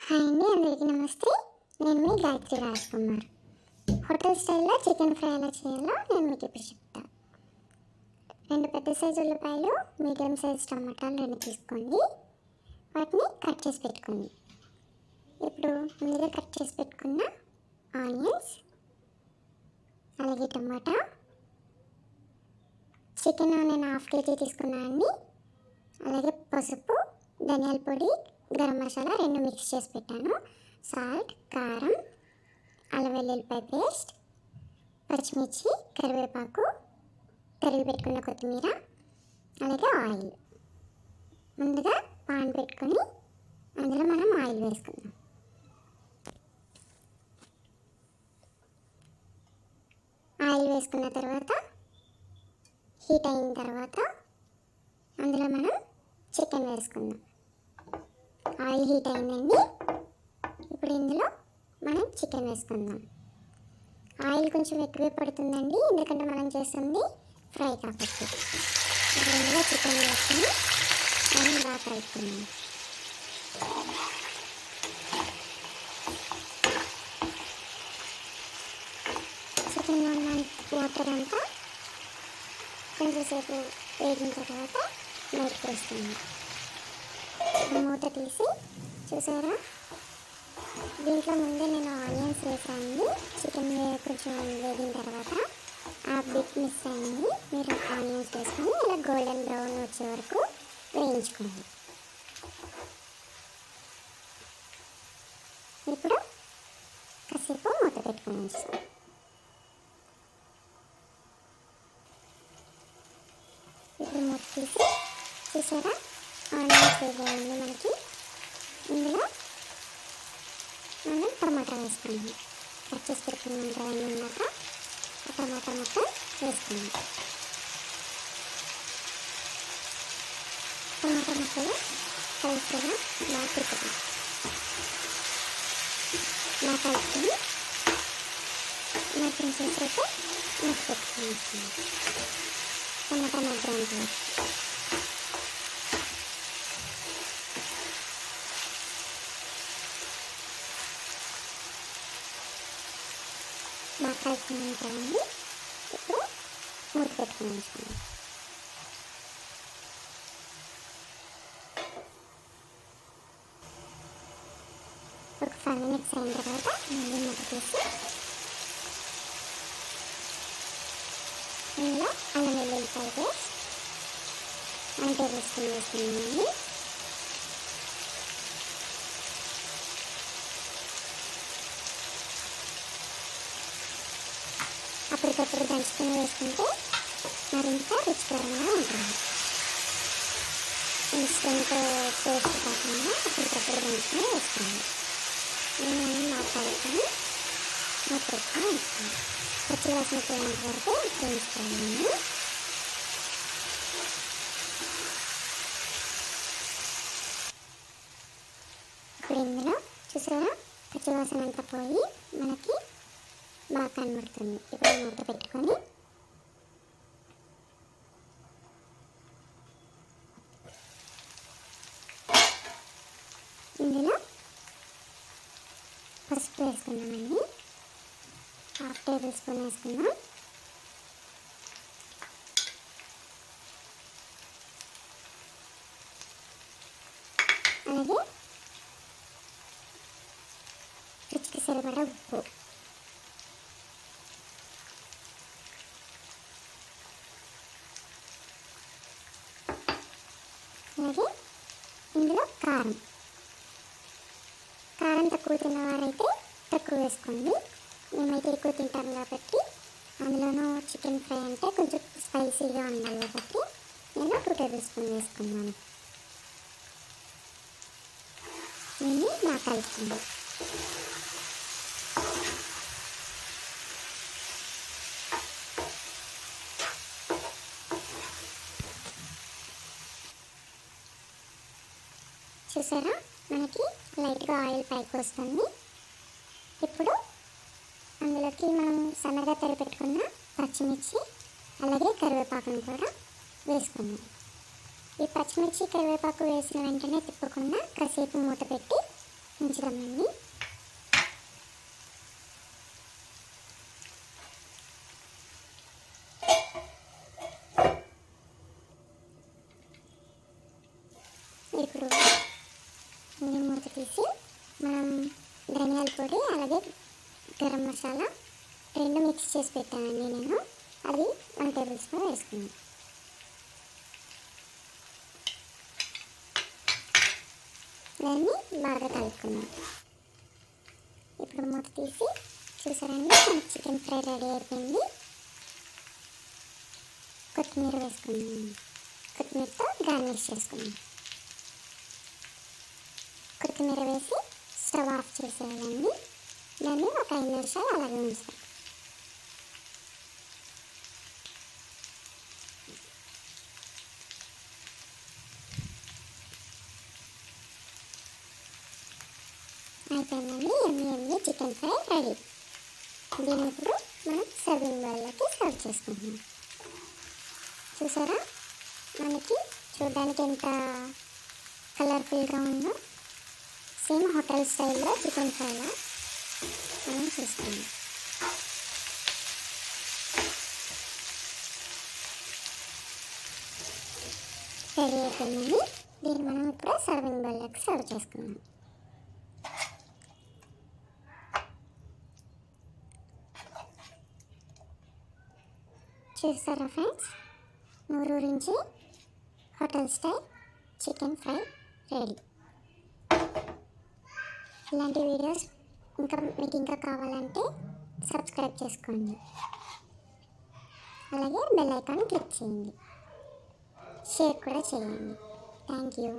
Hi అండి, అందరికీ నమస్తే. నేను మీ గాయత్రి రాజ్కుమార్. హోటల్ స్టైల్లో చికెన్ ఫ్రై ఎలా చేయాలో నేను మీకు ఇప్పుడు చెప్తాను. 2 పెద్ద సైజు ఉల్లిపాయలు, మీడియం సైజ్ టమాటాలు 2 తీసుకోండి. వాటిని కట్ చేసి పెట్టుకోండి. ఇప్పుడు ముందుగా కట్ చేసి పెట్టుకున్న ఆనియన్స్, అలాగే టమాటా, చికెన్ నేను 1/2 kg తీసుకున్నాను అండి. అలాగే పసుపు, ధనియాల పొడి, గరం మసాలా 2 మిక్స్ చేసి పెట్టాను. సాల్ట్, కారం, అల్లం వెల్లుల్లిపాయ పేస్ట్, పచ్చిమిర్చి, కరివేపాకు, తరిగి పెట్టుకున్న కొత్తిమీర, అలాగే ఆయిల్. ముందుగా పాన్ పెట్టుకొని అందులో మనం ఆయిల్ వేసుకుందాం. ఆయిల్ వేసుకున్న తర్వాత హీట్ అయిన తర్వాత అందులో మనం చికెన్ వేసుకుందాం. ఆయిల్ హీట్ అయిందండి. ఇప్పుడు ఇందులో మనం చికెన్ వేసుకుందాం. ఆయిల్ కొంచెం ఎక్కువే పడుతుందండి, ఎందుకంటే మనం చేస్తుంది ఫ్రై కాబట్టి. ఇప్పుడు ఇందులో చికెన్ వేసుకొని మనం బాగా కలుపుకుందాం. చికెన్లో ఉన్న వాటర్ అంతా కొంచెంసేపు వేగిన తర్వాత బయటకు వేస్తుంది. మూత తీసి చూసారా, దీంట్లో ముందే నేను ఆనియన్స్ వేసాను. చికెన్ కొంచెం వేగిన తర్వాత ఆ బిట్ మిస్ అయింది. మీరు ఆనియన్స్ వేసుకొని ఇలా గోల్డెన్ బ్రౌన్ వచ్చే వరకు వేయించుకోండి. ఇప్పుడు కాసేపు మూత పెట్టుకొని ఉంచుతాం. ఇప్పుడు మూత తీసి చూసారా, ఆనియన్స్ వేగాయండి మనకి. ఇందులో మనం టమాటా వేసుకున్నాం. కట్ చేసి పెట్టుకున్నాం కదండి ఉన్నాక ఆ టమాటా మొత్తం వేసుకున్నాం. టమాటా ముక్కలు కలుపుగా బాగా తిప్పుతాం. బాగా కలుపుకొని మొత్తం చేసేసి మూత పెట్టుకుని టమాటా మగ్గడానికి బాగా కలుపుకున్నాం కదండి. ఇప్పుడు మూత పెట్టుకుని ఉంచుకోండి. ఒక 5 minutes అయిన తర్వాత మళ్ళీ మూత తీసి ఇందులో అల్లం వెల్లుల్లిపాయ పేస్ట్ 1 tablespoon వేసుకున్నామండి. అప్పటికప్పుడు దంచుకొని వేసుకుంటే మరింత రుచికరంగా ఉంటుంది. ఇన్స్టెంట్ పేస్ట్ కాకుండా అప్పటికప్పుడు దంచుకొని వేసుకోండి. నేను బాగా కలుపుకొని మూత పెట్టుకొని వేసుకోండి. పచ్చి వాసన పోయేంత వరకు వేయించుకోవాలండి. ఇప్పుడు ఇందులో చూసారా, పచ్చి వాసన అంతా పోయి మనకి బాగా కనబడుతుంది. ఇప్పుడు మూత పెట్టుకొని ఇందులో పసుపు వేసుకున్నామండి. 1/2 tablespoon వేసుకున్నాం. అలాగే రుచికి సరిపడా ఉప్పు. అలాగే ఇందులో కారం తక్కువ తిన్నవారైతే తక్కువ వేసుకోండి. మేమైతే ఎక్కువ తింటాం కాబట్టి, అందులోనూ చికెన్ ఫ్రై అంటే కొంచెం స్పైసీగా ఉండాలి కాబట్టి నేను 2 tablespoon వేసుకున్నాను. దీన్ని బాగా కలుపుకుందాం. చూసారా, మనకి లైట్గా ఆయిల్ పైకి వస్తుంది. ఇప్పుడు అందులోకి మనం సన్నగా తరి పెట్టుకున్న పచ్చిమిర్చి, అలాగే కరివేపాకును కూడా వేసుకుందాం. ఈ పచ్చిమిర్చి, కరివేపాకు వేసిన వెంటనే తిప్పకుండా కాసేపు మూత పెట్టి ఉంచుదామండి. ఇప్పుడు ఇది మూత తీసి మనం ధనియాల పొడి అలాగే గరం మసాలా రెండు మిక్స్ చేసి పెట్టానండి నేను. అది 1 టేబుల్ స్పూన్ వేసుకున్నాను. దాన్ని బాగా కలుపుకున్నాం. ఇప్పుడు మూత తీసి చూసారండి, మనకి చికెన్ ఫ్రై రెడీ అయిపోయింది. కొత్తిమీర వేసుకున్నాం. కొత్తిమీరతో గార్నిష్ చేసుకున్నాం. కొత్తిమీర వేసి స్టవ్ ఆఫ్ చేసేయాలండి. దాన్ని ఒక 5 నిమిషాలు అలాగే ఉంచుతాం. అయిపోయిందండి. ఎమ్మి చికెన్ ఫ్రై రెడీ. దీన్ని ఇప్పుడు మనం సర్వింగ్ బౌల్లోకి సర్వ్ చేసుకుంటున్నాం. చూసారా, మనకి చూడడానికి ఎంత కలర్ఫుల్గా ఉందో. సేమ్ హోటల్ స్టైల్లో చికెన్ ఫ్రైలా మనం చూస్తున్నాం. రెడీ అయిపోయిందండి. దీన్ని మనం ఇప్పుడు సర్వింగ్ బౌల్లోకి సర్వ్ చేసుకున్నాం. చూస్తారా ఫ్రెండ్స్, నూరూరించి hotel style chicken fry ready. ఇలాంటి వీడియోస్ మీకు ఇంకా కావాలంటే సబ్స్క్రైబ్ చేసుకోండి. అలాగే బెల్ ఐకాన్ క్లిక్ చేయండి. షేర్ కూడా చేయండి. Thank you.